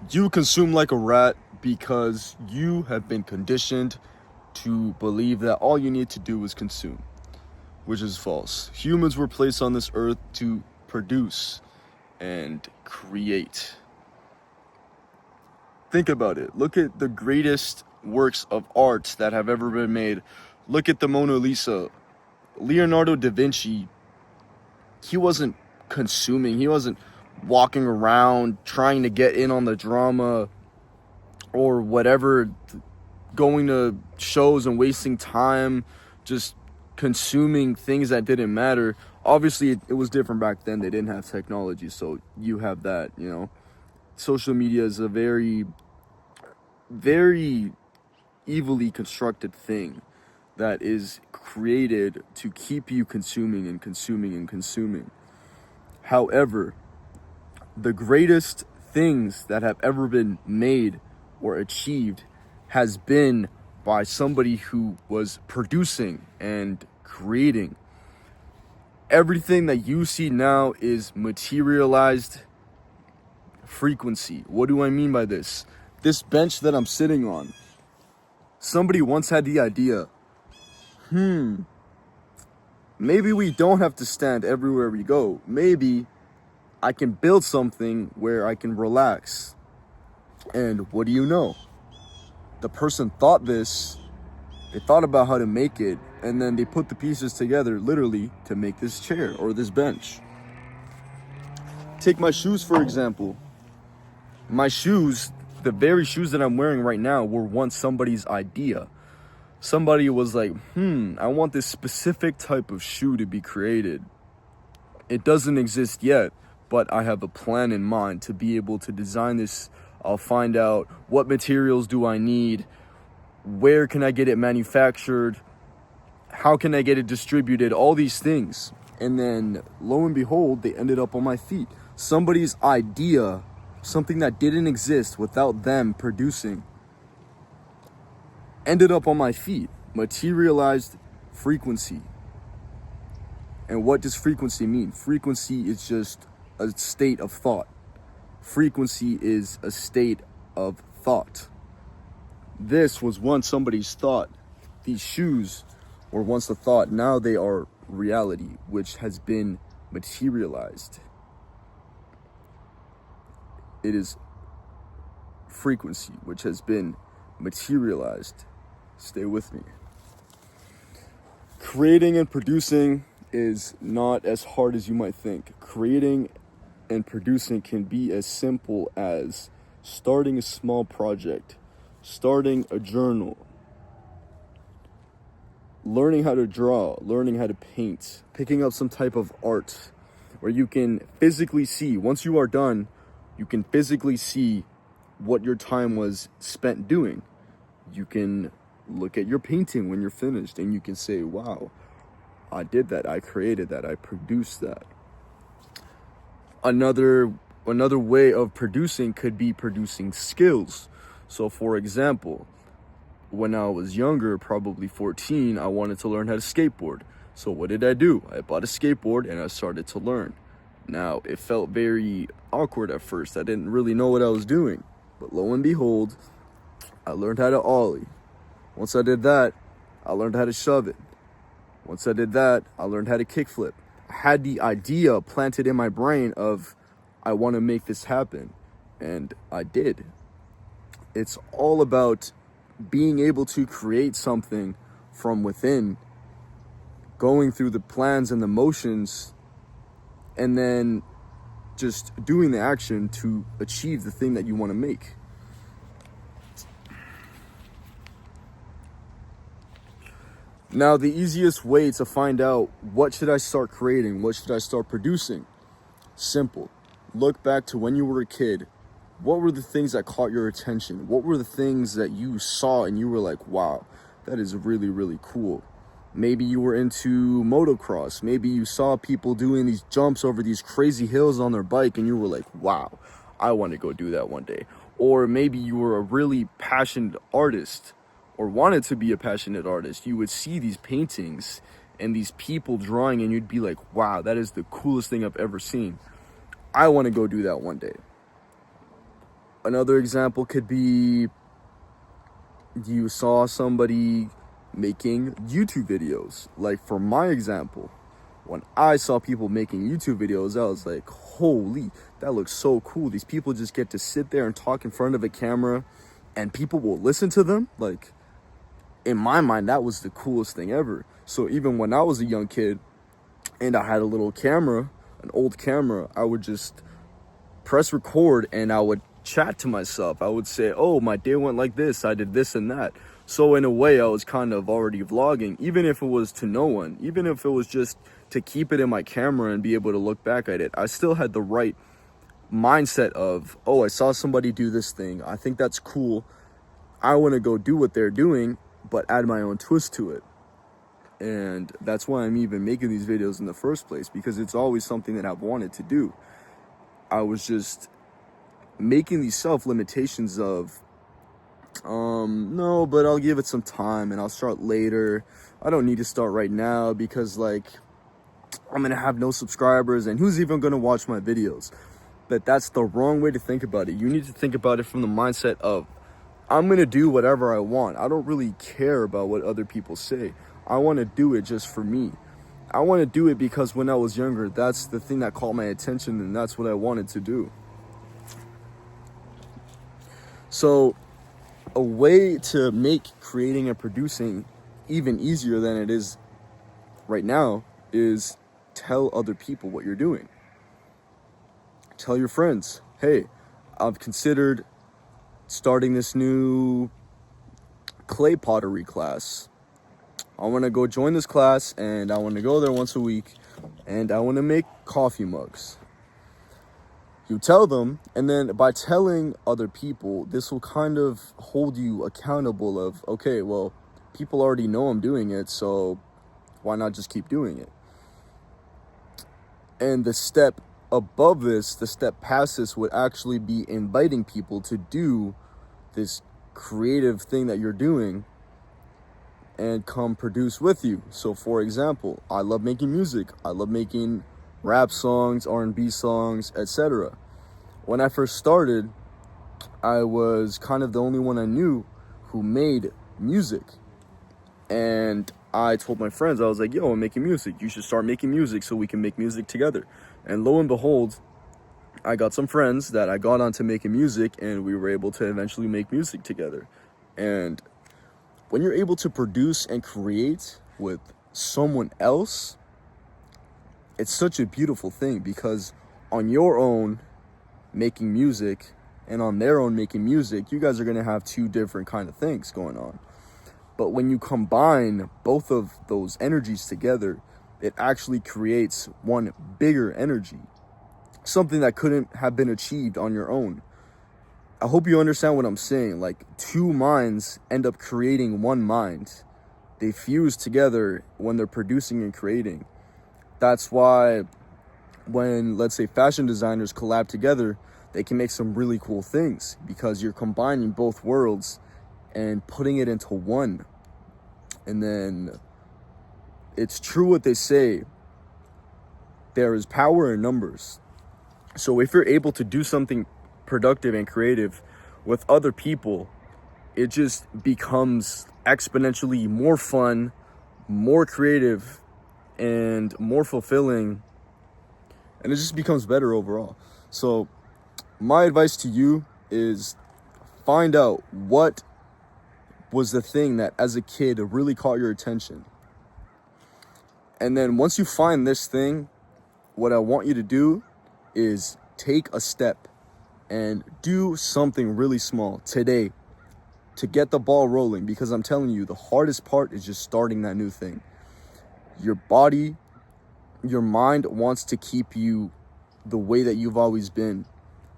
You consume like a rat because you have been conditioned to believe that all you need to do is consume, which is false. Humans were placed on this earth to produce and create. Think about it. Look at the greatest works of art that have ever been made. Look at the Mona Lisa. Leonardo da Vinci, he wasn't consuming, he wasn't walking around trying to get in on the drama or whatever, going to shows and wasting time just consuming things that didn't matter. Obviously, it was different back then. They didn't have technology, so you have that, Social media is a very, very evilly constructed thing that is created to keep you consuming and consuming and consuming. However, the greatest things that have ever been made or achieved has been by somebody who was producing and creating. Everything that you see now is materialized frequency. What do I mean by this? This bench that I'm sitting on, somebody once had the idea, maybe we don't have to stand everywhere we go. Maybe I can build something where I can relax. And what do you know? The person thought this, they thought about how to make it, and then they put the pieces together literally to make this chair or this bench. Take my shoes, for example. My shoes, the very shoes that I'm wearing right now, were once somebody's idea. Somebody was like, I want this specific type of shoe to be created. It doesn't exist yet, but I have a plan in mind to be able to design this. I'll find out what materials do I need, where can I get it manufactured, how can I get it distributed, all these things. And then lo and behold, they ended up on my feet. Somebody's idea, something that didn't exist without them producing, ended up on my feet. Materialized frequency. And what does frequency mean? Frequency is just a state of thought. Frequency is a state of thought. This was once somebody's thought. These shoes were once a thought. Now they are reality, which has been materialized. It is frequency, which has been materialized. Stay with me. Creating and producing is not as hard as you might think. Creating and producing can be as simple as starting a small project, starting a journal, learning how to draw, learning how to paint, picking up some type of art where you can physically see, once you are done, you can physically see what your time was spent doing. You can look at your painting when you're finished and you can say, wow, I did that, I created that, I produced that. Another way of producing could be producing skills. So for example, when I was younger, probably 14, I wanted to learn how to skateboard. So what did I do? I bought a skateboard and I started to learn. Now, it felt very awkward at first. I didn't really know what I was doing. But lo and behold, I learned how to ollie. Once I did that, I learned how to shove it. Once I did that, I learned how to kickflip. I had the idea planted in my brain of, I want to make this happen. And I did. It's all about being able to create something from within, going through the plans and the motions, and then just doing the action to achieve the thing that you want to make. Now, the easiest way to find out what should I start creating, what should I start producing? Simple. Look back to when you were a kid. What were the things that caught your attention? What were the things that you saw and you were like, wow, that is really, really cool? Maybe you were into motocross. Maybe you saw people doing these jumps over these crazy hills on their bike and you were like, wow, I want to go do that one day. Or maybe you were a really passionate artist or wanted to be a passionate artist. You would see these paintings and these people drawing and you'd be like, wow, that is the coolest thing I've ever seen. I want to go do that one day. Another example could be you saw somebody making YouTube videos. Like for my example, when I saw people making YouTube videos, I was like, holy, that looks so cool. These people just get to sit there and talk in front of a camera and people will listen to them. Like, in my mind, that was the coolest thing ever. So even when I was a young kid and I had a little camera, an old camera, I would just press record and I would chat to myself. I would say, oh, my day went like this, I did this and that. So in a way, I was kind of already vlogging, even if it was to no one, even if it was just to keep it in my camera and be able to look back at it. I still had the right mindset of, oh, I saw somebody do this thing, I think that's cool, I want to go do what they're doing, but add my own twist to it. And that's why I'm even making these videos in the first place, because it's always something that I've wanted to do. I was just making these self-limitations of, no, but I'll give it some time and I'll start later. I don't need to start right now because, like, I'm gonna have no subscribers and who's even gonna watch my videos? But that's the wrong way to think about it. You need to think about it from the mindset of, I'm gonna do whatever I want. I don't really care about what other people say. I want to do it just for me. I want to do it because when I was younger, that's the thing that caught my attention and that's what I wanted to do. So a way to make creating and producing even easier than it is right now is tell other people what you're doing. Tell your friends, hey, I've considered starting this new clay pottery class. I want to go join this class and I want to go there once a week and I want to make coffee mugs. You tell them, and then by telling other people, this will kind of hold you accountable of, okay, well, people already know I'm doing it, so why not just keep doing it? And the step above this, the step past this, would actually be inviting people to do this creative thing that you're doing and come produce with you. So for example, I love making music. I love making rap songs, R&B songs, etc. When I first started, I was kind of the only one I knew who made music. And I told my friends, I was like, yo, I'm making music. You should start making music so we can make music together. And lo and behold, I got some friends that I got onto making music and we were able to eventually make music together. And when you're able to produce and create with someone else, it's such a beautiful thing, because on your own making music and on their own making music, you guys are going to have two different kind of things going on. But when you combine both of those energies together, it actually creates one bigger energy, something that couldn't have been achieved on your own. I hope you understand what I'm saying. Like, two minds end up creating one mind. They fuse together when they're producing and creating. That's why when, let's say, fashion designers collab together, they can make some really cool things, because you're combining both worlds and putting it into one. And then it's true what they say, there is power in numbers. So if you're able to do something productive and creative with other people, it just becomes exponentially more fun, more creative, and more fulfilling, and it just becomes better overall. So my advice to you is find out what was the thing that as a kid really caught your attention. And then once you find this thing, what I want you to do is take a step and do something really small today to get the ball rolling, because I'm telling you, the hardest part is just starting that new thing. Your body, your mind wants to keep you the way that you've always been.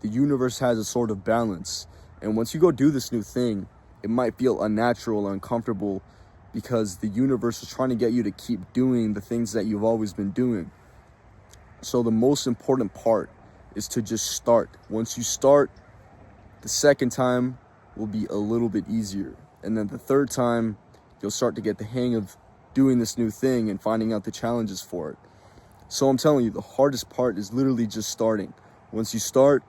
The universe has a sort of balance. And once you go do this new thing, it might feel unnatural, uncomfortable, because the universe is trying to get you to keep doing the things that you've always been doing. So the most important part is to just start. Once you start, the second time will be a little bit easier. And then the third time, you'll start to get the hang of doing this new thing and finding out the challenges for it. So I'm telling you, the hardest part is literally just starting. Once you start,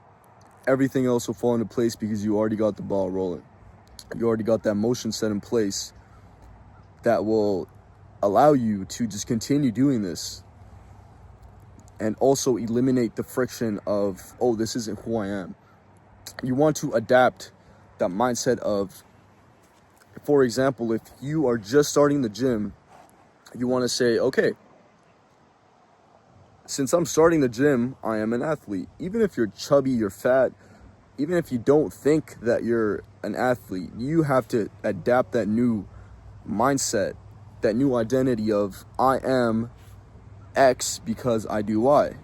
everything else will fall into place because you already got the ball rolling. You already got that motion set in place that will allow you to just continue doing this and also eliminate the friction of, oh, this isn't who I am. You want to adapt that mindset of, for example, if you are just starting the gym, you want to say, okay, since I'm starting the gym, I am an athlete. Even if you're chubby, you're fat, even if you don't think that you're an athlete, you have to adapt that new mindset, that new identity of I am X because I do Y.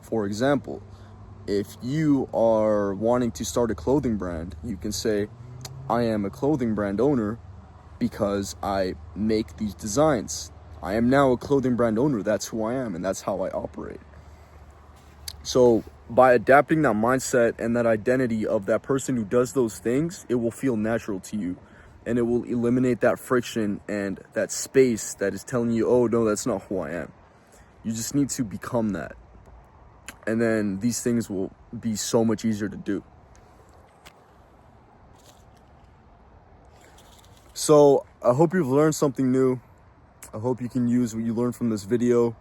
For example, if you are wanting to start a clothing brand, you can say, I am a clothing brand owner because I make these designs. I am now a clothing brand owner. That's who I am, and that's how I operate. So by adapting that mindset and that identity of that person who does those things, it will feel natural to you, and it will eliminate that friction and that space that is telling you, oh, no, that's not who I am. You just need to become that. And then these things will be so much easier to do. So I hope you've learned something new. I hope you can use what you learned from this video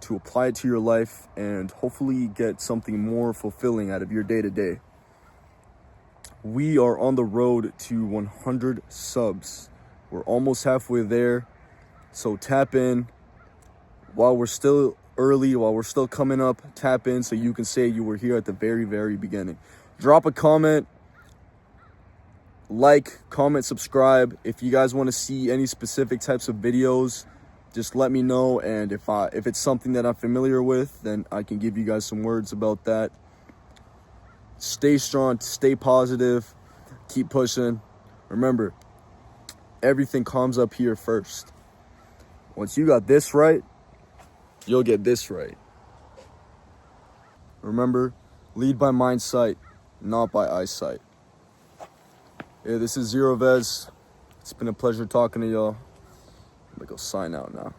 to apply it to your life and hopefully get something more fulfilling out of your day-to-day. We are on the road to 100 subs. We're almost halfway there. So tap in while we're still early, while we're still coming up. Tap in so you can say you were here at the very, very beginning. Drop a comment. Like, comment, subscribe. If you guys want to see any specific types of videos, just let me know. And if it's something that I'm familiar with, then I can give you guys some words about that. Stay strong, stay positive, keep pushing. Remember, everything comes up here first. Once you got this right, you'll get this right. Remember, lead by mindsight, not by eyesight. Hey, this is Zero Vez. It's been a pleasure talking to y'all. I'm gonna go sign out now.